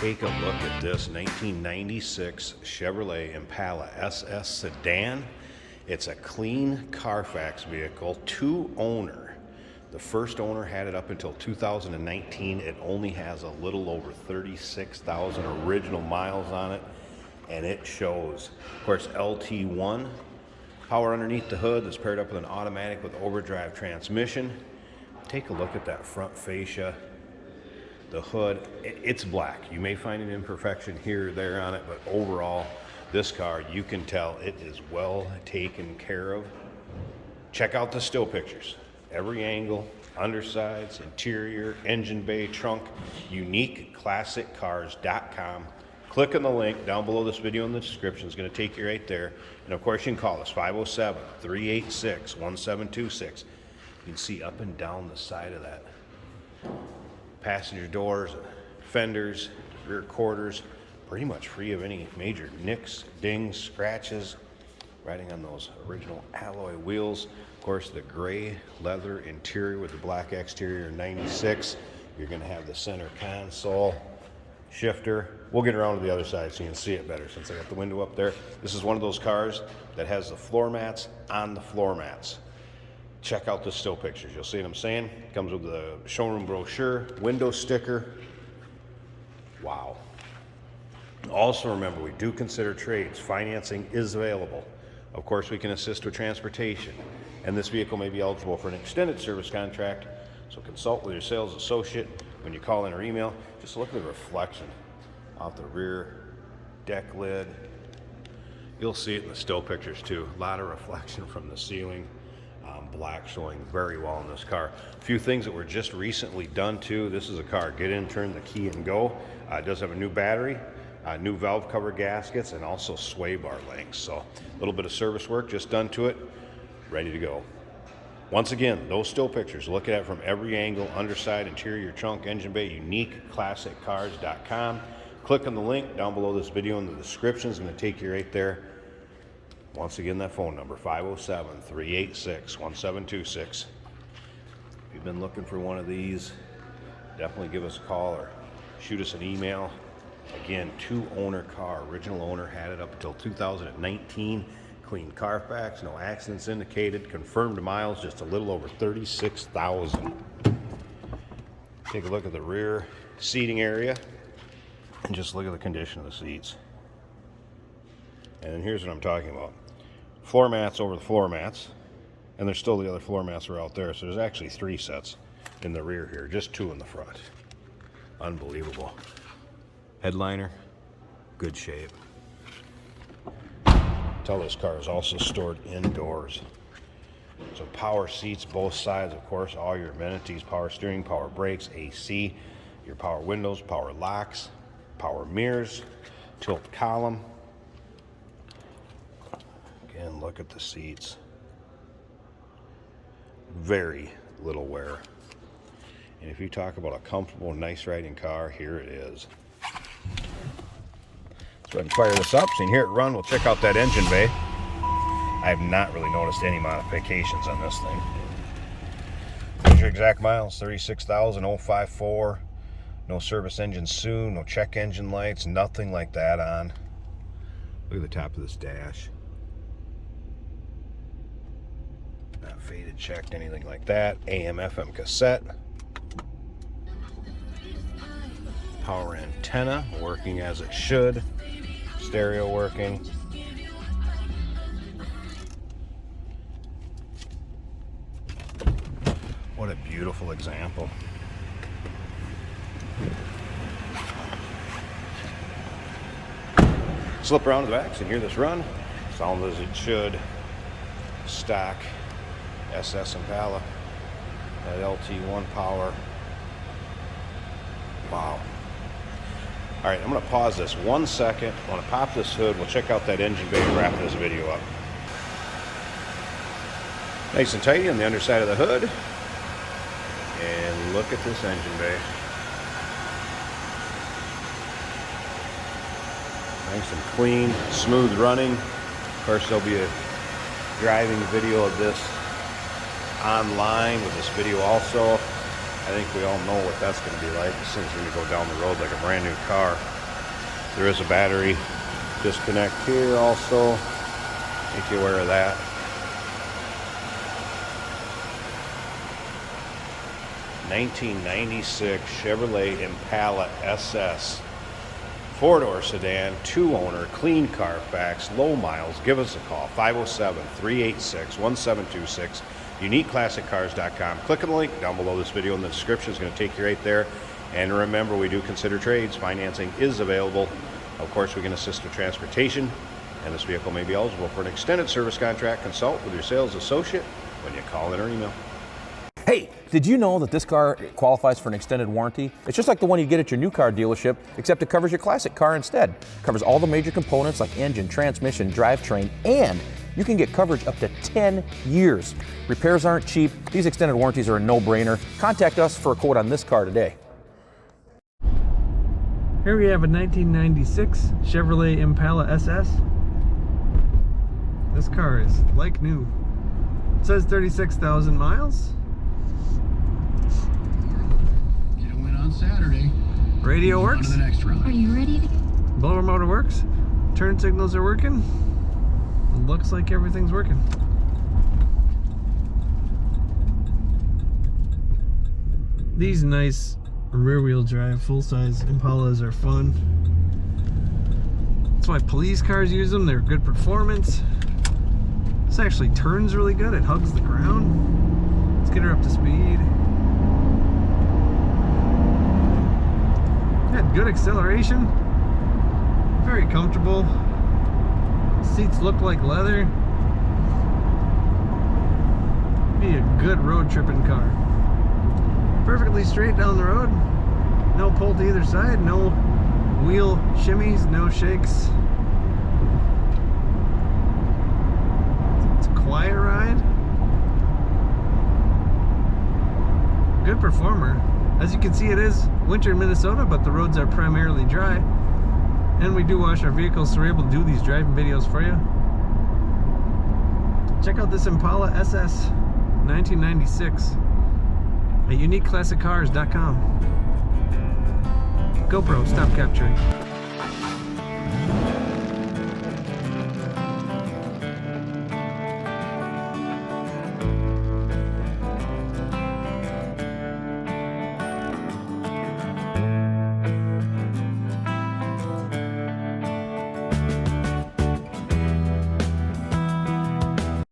Take a look at this 1996 Chevrolet Impala SS sedan. It's a clean Carfax vehicle, two owner. The first owner had it up until 2019. It only has a little over 36,000 original miles on it, and it shows. Of course, LT1 power underneath the hood that's paired up with an automatic with overdrive transmission. Take a look at that front fascia. The hood, it's black. You may find an imperfection here or there on it, but overall, this car, you can tell it is well taken care of. Check out the still pictures. Every angle, undersides, interior, engine bay, trunk, uniqueclassiccars.com. Click on the link down below this video in the description. It's going to take you right there. And of course, you can call us 507-386-1726. You can see up and down the side of that. Passenger doors, fenders, rear quarters, pretty much free of any major nicks, dings, scratches. Riding on those original alloy wheels. Of course, the gray leather interior with the black exterior in 96. You're going to have the center console shifter. We'll get around to the other side so you can see it better since I got the window up there. This is one of those cars that has the floor mats on the floor mats. Check out the still pictures. You'll see what I'm saying. Comes with the showroom brochure, window sticker. Wow. Also remember, we do consider trades. Financing is available. Of course, we can assist with transportation. And this vehicle may be eligible for an extended service contract. So consult with your sales associate when you call in or email. Just look at the reflection off the rear deck lid. You'll see it in the still pictures too. A lot of reflection from the ceiling. Black showing very well in this car. A few things that were just recently done too. This is a car, get in, turn the key and go. It does have a new battery, new valve cover gaskets, and also sway bar links. So a little bit of service work just done to it, ready to go. Once again, those still pictures, look at it from every angle, underside, interior, trunk, engine bay, uniqueclassiccars.com. Click on the link down below this video in the description. It's going to take you right there. Once again, that phone number, 507-386-1726. If you've been looking for one of these, definitely give us a call or shoot us an email. Again, two-owner car. Original owner had it up until 2019. Clean Carfax, no accidents indicated. Confirmed miles, just a little over 36,000. Take a look at the rear seating area and just look at the condition of the seats. And then here's what I'm talking about. Floor mats over the floor mats, and there's still the other floor mats are out there, so there's actually 3 sets in the rear here, just 2 in the front. Unbelievable. Headliner, good shape. Tell this car is also stored indoors. So power seats both sides, of course, all your amenities, power steering, power brakes, AC, your power windows, power locks, power mirrors, tilt column. And look at the seats. Very little wear. And if you talk about a comfortable, nice riding car, here it is. Let's go ahead and fire this up so you can hear it run. We'll check out that engine bay. I have not really noticed any modifications on this thing. Here's your exact miles, 36,054. No service engine soon, no check engine lights, nothing like that on. Look at the top of this dash. Not faded, checked, anything like that. AM, FM cassette. Power antenna working as it should. Stereo working. What a beautiful example. Slip around to the back so you can hear this run. Sounds as it should. Stock SS Impala, that LT1 power. Wow. All right, I'm going to pause this 1 second. I want to pop this hood. We'll check out that engine bay and wrap this video up. Nice and tidy on the underside of the hood. And look at this engine bay. Nice and clean, smooth running. Of course, there'll be a driving video of this online with this video also. I think we all know what that's going to be like. This thing's going to go down the road like a brand new car. There is a battery disconnect here also. Make you aware of that. '96 Chevrolet Impala SS. 4-door sedan, 2-owner, clean Carfax, low miles. Give us a call, 507-386-1726, uniqueclassiccars.com. Click on the link down below this video in the description. It's going to take you right there. And remember, we do consider trades. Financing is available. Of course, we can assist with transportation, and this vehicle may be eligible for an extended service contract. Consult with your sales associate when you call in or email. Hey, did you know that this car qualifies for an extended warranty? It's just like the one you get at your new car dealership, except it covers your classic car instead. It covers all the major components like engine, transmission, drivetrain, and you can get coverage up to 10 years. Repairs aren't cheap. These extended warranties are a no-brainer. Contact us for a quote on this car today. Here we have a 1996 Chevrolet Impala SS. This car is like new. It says 36,000 miles. Get a win on Saturday. Radio works. On to the next round. Are you ready to go? Blower motor works. Turn signals are working. It looks like everything's working. These nice rear-wheel drive full-size Impalas are fun. That's why police cars use them. They're good performance. This actually turns really good. It hugs the ground. Let's get her up to speed. Had good acceleration. Very comfortable. Seats look like leather. Be a good road tripping car. Perfectly straight down the road. No pull to either side. No wheel shimmies. No shakes. It's a quiet ride. Good performer. As you can see, it is winter in Minnesota, but the roads are primarily dry. And we do wash our vehicles, so we're able to do these driving videos for you. Check out this Impala SS 1996 at uniqueclassiccars.com. GoPro, stop capturing.